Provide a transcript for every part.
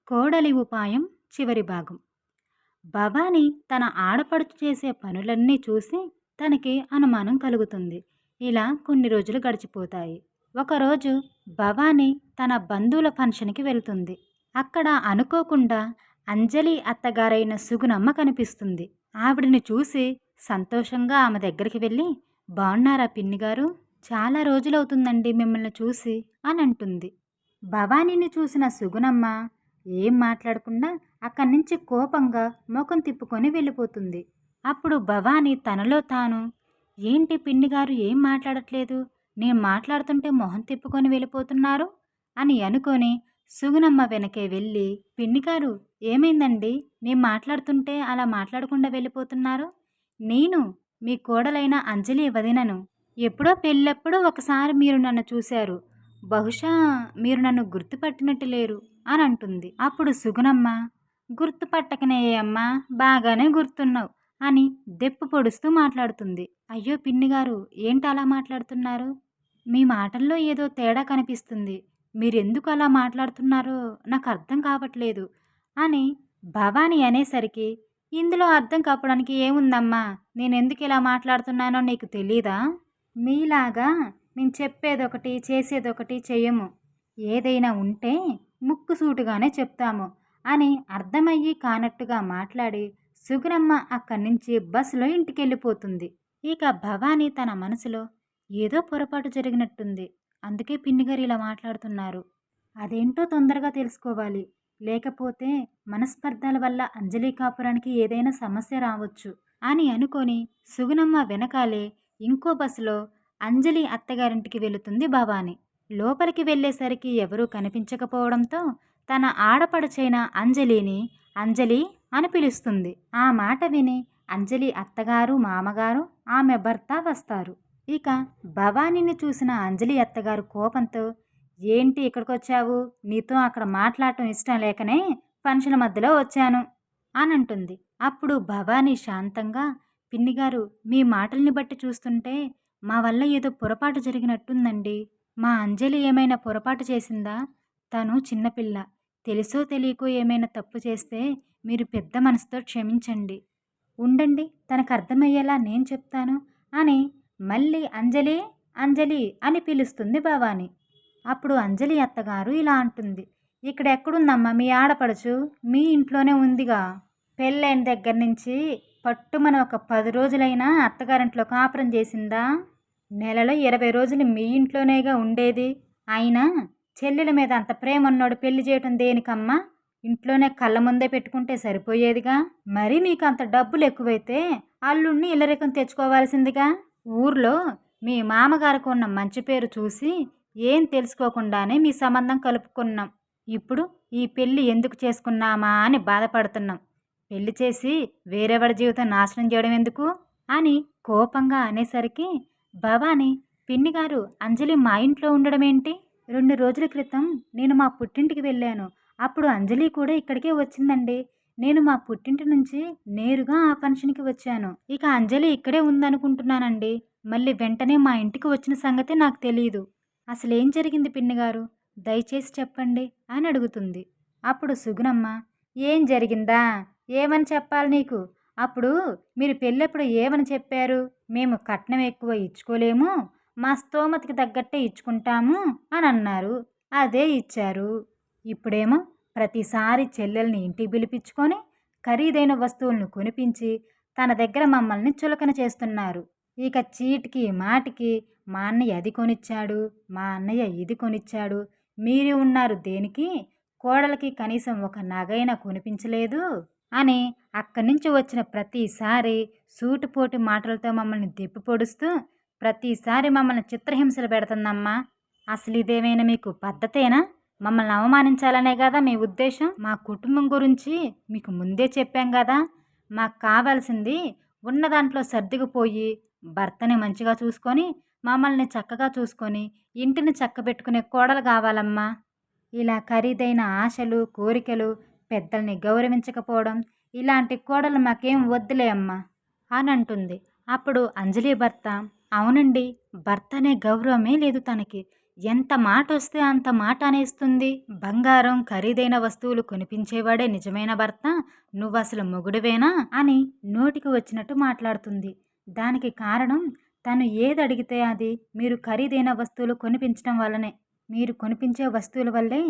కోడలి ఉపాయం చివరి భాగం. భవాని తన ఆడపడుచు చేసే పనులన్నీ చూసి తనకి అనుమానం కలుగుతుంది. ఇలా కొన్ని రోజులు గడిచిపోతాయి. ఒకరోజు భవాని తన బంధువుల ఫంక్షన్కి వెళ్తుంది. అక్కడ అనుకోకుండా అంజలి అత్తగారైన సుగుణమ్మ కనిపిస్తుంది. ఆవిడని చూసి సంతోషంగా ఆమె దగ్గరికి వెళ్ళి, బాగున్నారా పిన్నిగారు? చాలా రోజులవుతుందండి మిమ్మల్ని చూసి అని అంటుంది. భవానీని చూసిన సుగుణమ్మ ఏం మాట్లాడకుండా అక్కడి నుంచి కోపంగా ముఖం తిప్పుకొని వెళ్ళిపోతుంది. అప్పుడు భవానీ తనలో తాను, ఏంటి పిన్నిగారు ఏం మాట్లాడట్లేదు, నేను మాట్లాడుతుంటే మొహం తిప్పుకొని వెళ్ళిపోతున్నారు అని అనుకొని సుగుణమ్మ వెనకే వెళ్ళి, పిన్నిగారు ఏమైందండి, నేను మాట్లాడుతుంటే అలా మాట్లాడకుండా వెళ్ళిపోతున్నారు? నేను మీ కోడలైన అంజలి వదినను. ఎప్పుడో పెళ్ళప్పుడు ఒకసారి మీరు నన్ను చూశారు. బహుశా మీరు నన్ను గుర్తుపట్టినట్టు లేరు అని అంటుంది. అప్పుడు సుగుణమ్మ, గుర్తుపట్టకనే అమ్మా, బాగానే గుర్తున్నావు అని దెప్పు పొడుస్తూ మాట్లాడుతుంది. అయ్యో పిన్నిగారు ఏంటి అలా మాట్లాడుతున్నారు? మీ మాటల్లో ఏదో తేడా కనిపిస్తుంది. మీరెందుకు అలా మాట్లాడుతున్నారో నాకు అర్థం కావట్లేదు అని భవాని అనేసరికి, ఇందులో అర్థం కావడానికి ఏముందమ్మా, నేనెందుకు ఇలా మాట్లాడుతున్నానో నీకు తెలీదా? మీలాగా మేము చెప్పేదొకటి చేసేదొకటి చెయ్యము. ఏదైనా ఉంటే ముక్కుసూటిగానే చెప్తాము అని అర్థమయ్యి కానట్టుగా మాట్లాడి సుగుణమ్మ అక్కడి నుంచి బస్సులో ఇంటికెళ్ళిపోతుంది. ఇక భవానీ తన మనసులో ఏదో పొరపాటు జరిగినట్టుంది, అందుకే పిన్నిగారు ఇలా మాట్లాడుతున్నారు. అదేంటో తొందరగా తెలుసుకోవాలి, లేకపోతే మనస్పర్ధల వల్ల అంజలి కాపురానికి ఏదైనా సమస్య రావచ్చు అని అనుకొని సుగుణమ్మ వెనకాలే ఇంకో బస్సులో అంజలి అత్తగారింటికి వెళుతుంది భవాని. లోపలికి వెళ్ళేసరికి ఎవరూ కనిపించకపోవడంతో తన ఆడపడచైన అంజలిని అంజలి అని పిలుస్తుంది. ఆ మాట విని అంజలి అత్తగారు మామగారు ఆమె భర్త వస్తారు. ఇక భవానీని చూసిన అంజలి అత్తగారు కోపంతో, ఏంటి ఇక్కడికొచ్చావు, నీతో అక్కడ మాట్లాడటం ఇష్టం లేకనే ఫంక్షన్ మధ్యలో వచ్చాను అని అంటుంది. అప్పుడు భవానీ శాంతంగా, పిన్నిగారు మీ మాటల్ని బట్టి చూస్తుంటే మా వల్ల ఏదో పొరపాటు జరిగినట్టుందండి. మా అంజలి ఏమైనా పొరపాటు చేసిందా? తను చిన్నపిల్ల, తెలుసో తెలియకో ఏమైనా తప్పు చేస్తే మీరు పెద్ద మనసుతో క్షమించండి. ఉండండి తనకు అర్థమయ్యేలా నేను చెప్తాను అని మళ్ళీ అంజలి అంజలి అని పిలుస్తుంది భవాని. అప్పుడు అంజలి అత్తగారు ఇలా అంటుంది, ఇక్కడ ఎక్కడుందమ్మా మీ ఆడపడుచు? మీ ఇంట్లోనే ఉందిగా. పెళ్ళైన దగ్గర నుంచి పట్టుమని ఒక 10 రోజులైనా అత్తగారింట్లో కాపురం చేసిందా? నెలలో 20 రోజులు మీ ఇంట్లోనేగా ఉండేది. అయినా చెల్లెల మీద అంత ప్రేమ ఉన్నోడు పెళ్లి చేయటం దేనికమ్మా? ఇంట్లోనే కళ్ళ ముందే పెట్టుకుంటే సరిపోయేదిగా. మరి మీకు అంత డబ్బులు ఎక్కువైతే అల్లుణ్ణి ఇల్లరికం తెచ్చుకోవాల్సిందిగా. ఊర్లో మీ మామగారికి ఉన్న మంచి పేరు చూసి ఏం తెలుసుకోకుండానే మీ సంబంధం కలుపుకున్నాం. ఇప్పుడు ఈ పెళ్ళి ఎందుకు చేసుకున్నామా అని బాధపడుతున్నాం. పెళ్లి చేసి వేరేవాడి జీవితం నాశనం చేయడం ఎందుకు అని కోపంగా అనేసరికి భవాని, పిన్నిగారు అంజలి మా ఇంట్లో ఉండడం ఏంటి? 2 రోజుల క్రితం నేను మా పుట్టింటికి వెళ్ళాను. అప్పుడు అంజలి కూడా ఇక్కడికే వచ్చిందండి. నేను మా పుట్టింటి నుంచి నేరుగా ఆ ఫంక్షన్కి వచ్చాను. ఇక అంజలి ఇక్కడే ఉందనుకుంటున్నానండి. మళ్ళీ వెంటనే మా ఇంటికి వచ్చిన సంగతి నాకు తెలీదు. అసలేం జరిగింది పిన్నిగారు, దయచేసి చెప్పండి అని అడుగుతుంది. అప్పుడు సుగుణమ్మ, ఏం జరిగిందా, ఏమని చెప్పాలి నీకు? అప్పుడు మీరు పెళ్ళప్పుడు ఏమని చెప్పారు? మేము కట్నం ఎక్కువ ఇచ్చుకోలేము, మా స్తోమతకి తగ్గట్టే ఇచ్చుకుంటాము అని అన్నారు. అదే ఇచ్చారు. ఇప్పుడేమో ప్రతిసారి చెల్లెల్ని ఇంటికి పిలిపించుకొని ఖరీదైన వస్తువులను కొనిపించి తన దగ్గర మమ్మల్ని చులకన చేస్తున్నారు. ఇక చీటికి మాటికి మా అన్నయ్య అది కొనిచ్చాడు, మా అన్నయ్య ఇది కొనిచ్చాడు, మీరు ఉన్నారు దేనికి, కోడలికి కనీసం ఒక నగైనా కొనిపించలేదు అని అక్కడి నుంచి వచ్చిన ప్రతిసారి సూటిపోటి మాటలతో మమ్మల్ని దెప్పి పొడుస్తూ ప్రతిసారి మమ్మల్ని చిత్రహింసలు పెడుతుందమ్మా. అసలు ఇదేమైనా మీకు పద్ధతేనా? మమ్మల్ని అవమానించాలనే కదా మీ ఉద్దేశం? మా కుటుంబం గురించి మీకు ముందే చెప్పాం కదా. మాకు కావాల్సింది ఉన్న దాంట్లో సర్దుకుపోయి భర్తని మంచిగా చూసుకొని మమ్మల్ని చక్కగా చూసుకొని ఇంటిని చక్కబెట్టుకునే కోడలు కావాలమ్మా. ఇలా ఖరీదైన ఆశలు కోరికలు, పెద్దల్ని గౌరవించకపోవడం, ఇలాంటి కోడలు మాకేం వద్దులే అమ్మా అని అంటుంది. అప్పుడు అంజలి భర్త, అవునండి, భర్త అనే గౌరవమే లేదు తనకి. ఎంత మాటొస్తే అంత మాట అనేస్తుంది. బంగారం, ఖరీదైన వస్తువులు కొనిపించేవాడే నిజమైన భర్త. నువ్వసలు మొగుడివేనా అని నోటికి వచ్చినట్టు మాట్లాడుతుంది. దానికి కారణం తను ఏదడిగితే అది మీరు ఖరీదైన వస్తువులు కొనిపించడం వల్లనే. మీరు కొనిపించే వస్తువుల వల్లే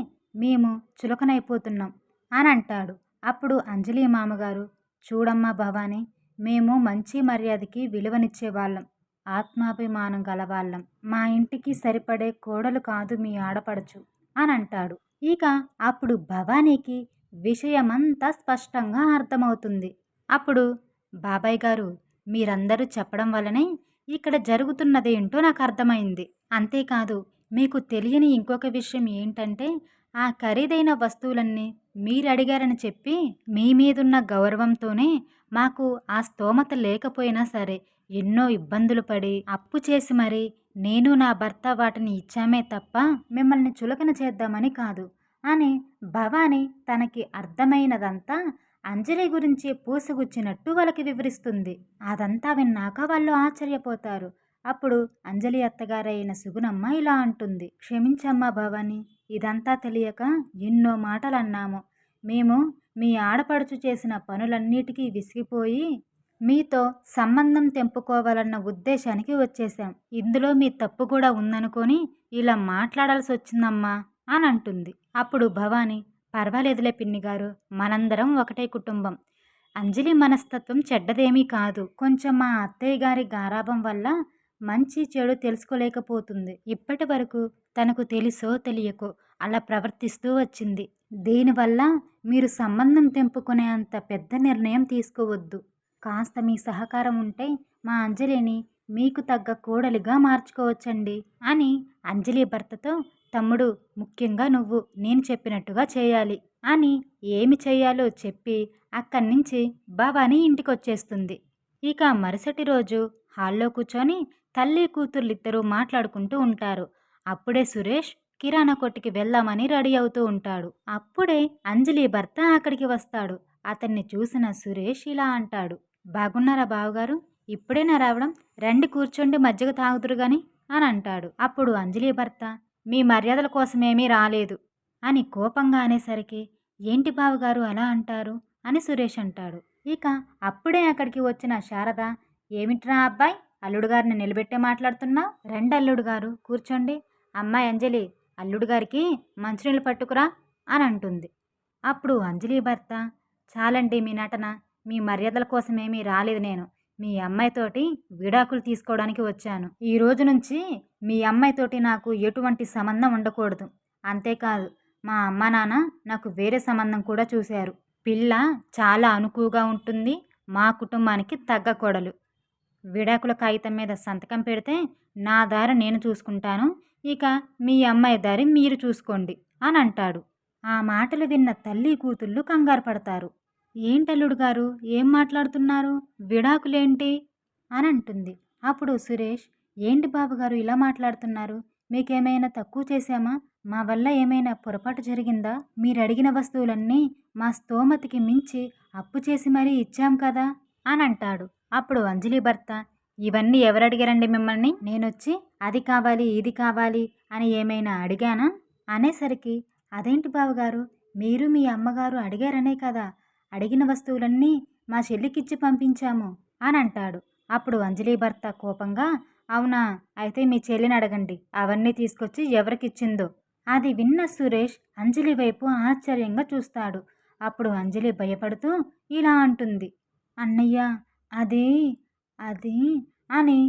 మేము చులకనైపోతున్నాం అనంటాడు. అప్పుడు అంజలి మామగారు, చూడమ్మా భవానీ, మేము మంచి మర్యాదకి విలువనిచ్చేవాళ్ళం. ఆత్మాభిమానం గలవాళ్ళం. మా ఇంటికి సరిపడే కోడలు కాదు మీ ఆడపడుచు అనంటాడు. ఇక అప్పుడు భవానీకి విషయమంతా స్పష్టంగా అర్థమవుతుంది. అప్పుడు బాబాయ్ గారు, మీరందరూ చెప్పడం వల్లనే ఇక్కడ జరుగుతున్నదేంటో నాకు అర్థమైంది. అంతేకాదు, మీకు తెలియని ఇంకొక విషయం ఏంటంటే, ఆ ఖరీదైన వస్తువులన్నీ మీరడిగారని చెప్పి మీ మీదున్న గౌరవంతోనే మాకు ఆ స్తోమత లేకపోయినా సరే ఎన్నో ఇబ్బందులు పడి అప్పు చేసి మరీ నేను నా భర్త వాటిని ఇచ్చామే తప్ప మిమ్మల్ని చులకన చేద్దామని కాదు అని భవాని తనకి అర్థమైనదంతా అంజలి గురించి పూసగుచ్చినట్టు వాళ్ళకి వివరిస్తుంది. అదంతా విన్నాక వాళ్ళు ఆశ్చర్యపోతారు. అప్పుడు అంజలి అత్తగారైన సుగుణమ్మ ఇలా అంటుంది, క్షమించమ్మా భవాని, ఇదంతా తెలియక ఎన్నో మాటలు అన్నాము. మేము మీ ఆడపడుచు చేసిన పనులన్నిటికీ విసిగిపోయి మీతో సంబంధం తెంపుకోవాలన్న ఉద్దేశానికి వచ్చేశాం. ఇందులో మీ తప్పు కూడా ఉందనుకొని ఇలా మాట్లాడాల్సి వచ్చిందమ్మా అని అంటుంది. అప్పుడు భవాని, పర్వాలేదులే పిన్నిగారు, మనందరం ఒకటే కుటుంబం. అంజలి మనస్తత్వం చెడ్డదేమీ కాదు. కొంచెం మా అత్తయ్య గారి గారాబం వల్ల మంచి చెడు తెలుసుకోలేకపోతుంది. ఇప్పటి వరకు తనకు తెలుసో తెలియకో అలా ప్రవర్తిస్తూ వచ్చింది. దీనివల్ల మీరు సంబంధం తెంపుకునే అంత పెద్ద నిర్ణయం తీసుకోవద్దు. కాస్త మీ సహకారం ఉంటే మా అంజలిని మీకు తగ్గ కోడలిగా మార్చుకోవచ్చండి అని అంజలి భర్తతో, తమ్ముడు, ముఖ్యంగా నువ్వు నేను చెప్పినట్టుగా చేయాలి అని ఏమి చేయాలో చెప్పి అక్కడి నుంచి భవాని ఇంటికొచ్చేస్తుంది. ఇక మరుసటి రోజు హాల్లో కూర్చొని తల్లి కూతుర్లిద్దరూ మాట్లాడుకుంటూ ఉంటారు. అప్పుడే సురేష్ కిరాణా కొట్టుకి వెళ్దామని రెడీ అవుతూ ఉంటాడు. అప్పుడే అంజలి భర్త అక్కడికి వస్తాడు. అతన్ని చూసిన సురేష్ ఇలా అంటాడు, బాగున్నారా బావగారు? ఇప్పుడేనా రావడం? రండి కూర్చోండి, మజ్జిగ తాగుదురు గాని అని అంటాడు. అప్పుడు అంజలి భర్త, మీ మర్యాదల కోసమేమీ రాలేదు అని కోపంగా అనేసరికి, ఏంటి బావగారు అలా అంటారు అని సురేష్ అంటాడు. ఇక అప్పుడే అక్కడికి వచ్చిన శారద, ఏమిట్రా అబ్బాయి, అల్లుడు గారిని నిలబెట్టే మాట్లాడుతున్నావు? రండి అల్లుడు గారు కూర్చోండి. అమ్మాయి అంజలి, అల్లుడు గారికి మంచినీళ్ళు పట్టుకురా అని అంటుంది. అప్పుడు అంజలి భర్త, చాలండి మీ నటన, మీ మర్యాదల కోసమేమీ రాలేదు నేను. మీ అమ్మాయితోటి విడాకులు తీసుకోవడానికి వచ్చాను. ఈ రోజు నుంచి మీ అమ్మాయితోటి నాకు ఎటువంటి సంబంధం ఉండకూడదు. అంతేకాదు, మా అమ్మ నాన్న నాకు వేరే సంబంధం కూడా చూశారు. పిల్ల చాలా అనుకువగా ఉంటుంది, మా కుటుంబానికి తగ్గ కోడలు. విడాకుల కాగితం మీద సంతకం పెడితే నా దారి నేను చూసుకుంటాను, ఇక మీ అమ్మాయి దారి మీరు చూసుకోండి అని అంటాడు. ఆ మాటలు విన్న తల్లి కూతుళ్ళు కంగారు పడతారు. ఏంటల్లుడు గారు, ఏం మాట్లాడుతున్నారు? విడాకులేంటి అని అంటుంది. అప్పుడు సురేష్, ఏంటి బాబుగారు ఇలా మాట్లాడుతున్నారు? మీకేమైనా తక్కువ చేశామా? మా వల్ల ఏమైనా పొరపాటు జరిగిందా? మీరడిగిన వస్తువులన్నీ మా స్తోమతికి మించి అప్పు చేసి మరీ ఇచ్చాం కదా అని అంటాడు. అప్పుడు అంజలి భర్త, ఇవన్నీ ఎవరడిగారండి మిమ్మల్ని? నేనొచ్చి అది కావాలి ఇది కావాలి అని ఏమైనా అడిగానా అనేసరికి, అదేంటి బావగారు, మీరు మీ అమ్మగారు అడిగారనే కదా అడిగిన వస్తువులన్నీ మా చెల్లికిచ్చి పంపించాము అని అంటాడు. అప్పుడు అంజలి భర్త కోపంగా, అవునా, అయితే మీ చెల్లిని అడగండి అవన్నీ తీసుకొచ్చి ఎవరికిచ్చిందో. అది విన్న సురేష్ అంజలి వైపు ఆశ్చర్యంగా చూస్తాడు. అప్పుడు అంజలి భయపడుతూ ఇలా అంటుంది, అన్నయ్య, అది అది అని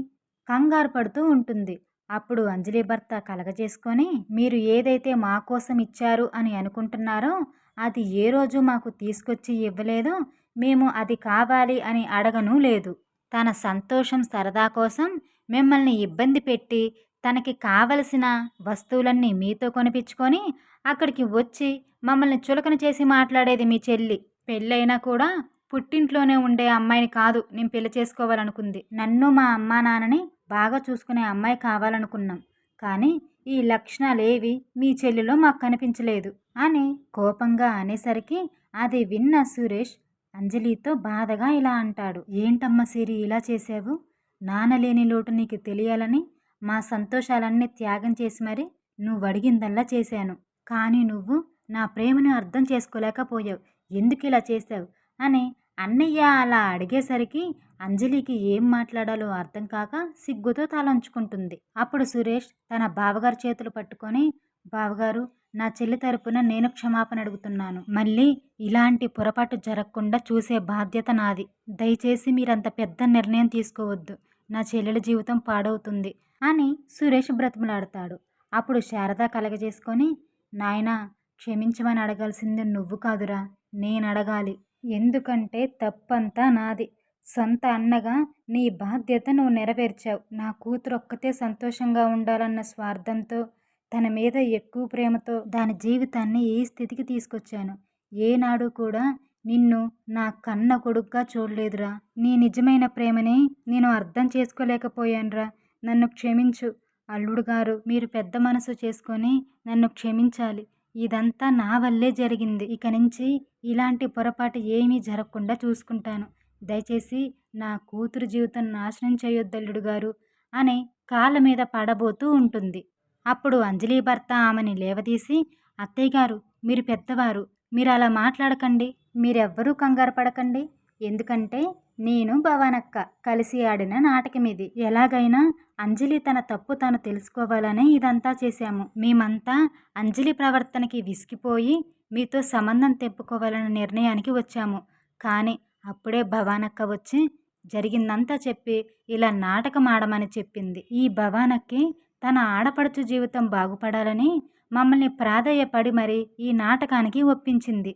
కంగారు పడుతూ ఉంటుంది. అప్పుడు అంజలి భర్త కలగజేసుకొని, మీరు ఏదైతే మా కోసం ఇచ్చారు అని అనుకుంటున్నారో అది ఏ రోజు మాకు తీసుకొచ్చి ఇవ్వలేదో, మేము అది కావాలి అని అడగను లేదు. తన సంతోషం సరదా కోసం మిమ్మల్ని ఇబ్బంది పెట్టి తనకి కావలసిన వస్తువులన్నీ మీతో కొనిపించుకొని అక్కడికి వచ్చి మమ్మల్ని చులకన చేసి మాట్లాడేది మీ చెల్లి. పెళ్ళైనా కూడా పుట్టింట్లోనే ఉండే అమ్మాయిని కాదు నేను పెళ్లి చేసుకోవాలనుకుంది. నన్ను మా అమ్మా నాన్నని బాగా చూసుకునే అమ్మాయి కావాలనుకున్నాం. కానీ ఈ లక్షణాలేవి మీ చెల్లిలో మాకు కనిపించలేదు అని కోపంగా అనేసరికి అది విన్న సురేష్ అంజలితో బాధగా ఇలా అంటాడు, ఏంటమ్మ సిరి ఇలా చేశావు? నాన్నలేని లోటు నీకు తెలియాలని మా సంతోషాలన్నీ త్యాగం చేసి మరి నువ్వడిగిందల్లా చేశాను. కానీ నువ్వు నా ప్రేమను అర్థం చేసుకోలేకపోయావు. ఎందుకిలా చేశావు? అని అన్నయ్య అలా అడిగేసరికి అంజలికి ఏం మాట్లాడాలో అర్థం కాక సిగ్గుతో తలంచుకుంటుంది. అప్పుడు సురేష్ తన బావగారి చేతులు పట్టుకొని, బావగారు, నా చెల్లి తరపున నేను క్షమాపణ అడుగుతున్నాను. మళ్ళీ ఇలాంటి పొరపాటు జరగకుండా చూసే బాధ్యత నాది. దయచేసి మీరంత పెద్ద నిర్ణయం తీసుకోవద్దు. నా చెల్లెలి జీవితం పాడవుతుంది అని సురేష్ బ్రతిమలాడతాడు. అప్పుడు శారద కలగజేసుకొని, నాయనా, క్షమించమని అడగాల్సింది నువ్వు కాదురా, నేనడగాలి. ఎందుకంటే తప్పంతా నాది. సొంత అన్నగా నీ బాధ్యత నువ్వు నెరవేర్చావు. నా కూతురొక్కతే సంతోషంగా ఉండాలన్న స్వార్థంతో, తన మీద ఎక్కువ ప్రేమతో దాని జీవితాన్ని ఈ స్థితికి తీసుకొచ్చాను. ఏనాడు కూడా నిన్ను నా కన్న కొడుగ్గా చూడలేదురా. నీ నిజమైన ప్రేమని నేను అర్థం చేసుకోలేకపోయానురా. నన్ను క్షమించు. అల్లుడు గారు, మీరు పెద్ద మనసు చేసుకొని నన్ను క్షమించాలి. ఇదంతా నా వల్లే జరిగింది. ఇక నుంచి ఇలాంటి పొరపాటు ఏమీ జరగకుండా చూసుకుంటాను. దయచేసి నా కూతురు జీవితం నాశనం చేయొద్దు అల్లుడు గారు అని కాళ్ళ మీద పడబోతూ ఉంటుంది. అప్పుడు అంజలి భర్త ఆమెని లేవదీసి, అత్తయ్య గారు, మీరు పెద్దవారు, మీరు అలా మాట్లాడకండి. మీరెవ్వరూ కంగారు పడకండి. ఎందుకంటే నేను భవానక్క కలిసి ఆడిన నాటకమిది. ఎలాగైనా అంజలి తన తప్పు తాను తెలుసుకోవాలని ఇదంతా చేశాము. మేమంతా అంజలి ప్రవర్తనకి విసిగిపోయి మీతో సంబంధం తెంపుకోవాలనే నిర్ణయానికి వచ్చాము. కానీ అప్పుడే భవానక్క వచ్చి జరిగిందంతా చెప్పి ఇలా నాటకం ఆడమని చెప్పింది. ఈ భవానక్కి తన ఆడపడుచు జీవితం బాగుపడాలని మమ్మల్ని ప్రాధేయపడి మరి ఈ నాటకానికి ఒప్పించింది.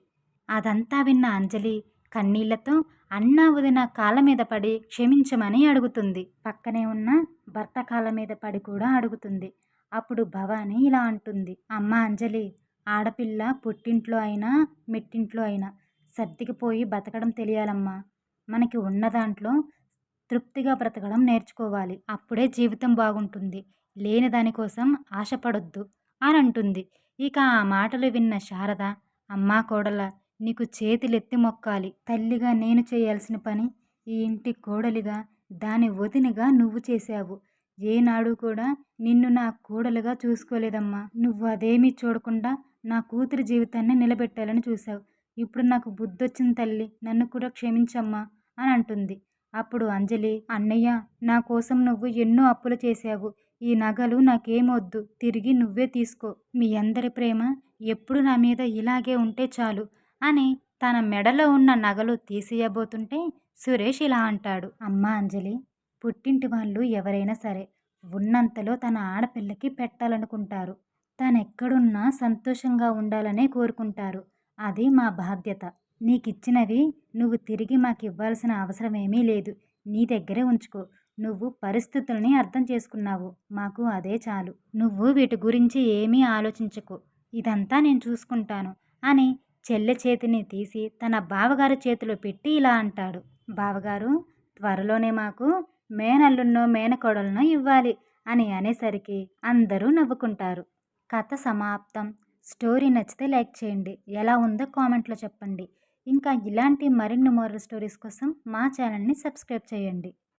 అదంతా విన్న అంజలి కన్నీళ్లతో అన్నా వదిన కాళ్ళ మీద పడి క్షమించమని అడుగుతుంది. పక్కనే ఉన్న భర్త కాళ్ళ మీద పడి కూడా అడుగుతుంది. అప్పుడు భవాని ఇలా అంటుంది, అమ్మ అంజలి, ఆడపిల్ల పుట్టింట్లో అయినా మెట్టింట్లో అయినా సర్దికిపోయి బతకడం తెలియాలమ్మా. మనకి ఉన్న దాంట్లో తృప్తిగా బ్రతకడం నేర్చుకోవాలి. అప్పుడే జీవితం బాగుంటుంది. లేని దానికోసం ఆశపడొద్దు అని అంటుంది. ఇక ఆ మాటలు విన్న శారద, అమ్మా కోడల, నీకు చేతులెత్తి మొక్కాలి. తల్లిగా నేను చేయాల్సిన పని ఈ ఇంటి కోడలిగా, దాని వదినగా నువ్వు చేశావు. ఏనాడు కూడా నిన్ను నా కోడలుగా చూసుకోలేదమ్మా. నువ్వు అదేమీ చూడకుండా నా కూతురి జీవితాన్ని నిలబెట్టాలని చూశావు. ఇప్పుడు నాకు బుద్ధొచ్చింది తల్లి, నన్ను కూడా క్షమించమ్మా అని అంటుంది. అప్పుడు అంజలి, అన్నయ్య, నా కోసం నువ్వు ఎన్నో అప్పులు చేశావు. ఈ నగలు నాకేమొద్దు, తిరిగి నువ్వే తీసుకో. మీ అందరి ప్రేమ ఎప్పుడు నా మీద ఇలాగే ఉంటే చాలు అని తన మెడలో ఉన్న నగలు తీసియబోతుంటే సురేష్ ఇలా అంటాడు, అమ్మా అంజలి, పుట్టింటి వాళ్ళు ఎవరైనా సరే ఉన్నంతలో తన ఆడపిల్లకి పెట్టాలనుకుంటారు. తనెక్కడున్నా సంతోషంగా ఉండాలనే కోరుకుంటారు. అది మా బాధ్యత. నీకిచ్చినవి నువ్వు తిరిగి మాకివ్వాల్సిన అవసరమేమీ లేదు. నీ దగ్గరే ఉంచుకో. నువ్వు పరిస్థితుల్ని అర్థం చేసుకున్నావు. మాకు అదే చాలు. నువ్వు వీటి గురించి ఏమీ ఆలోచించకు. ఇదంతా నేను చూసుకుంటాను అని చెల్లె చేతిని తీసి తన బావగారి చేతిలో పెట్టి ఇలా అంటాడు, బావగారు, త్వరలోనే మాకు మేనల్లున్నో మేనకోడలనో ఇవ్వాలి అని అనేసరికి అందరూ నవ్వుకుంటారు. కథ సమాప్తం. స్టోరీ నచ్చితే లైక్ చేయండి. ఎలా ఉందో కామెంట్లో చెప్పండి. ఇంకా ఇలాంటి మరిన్ని మోరల్ స్టోరీస్ కోసం మా ఛానల్ని సబ్స్క్రైబ్ చేయండి.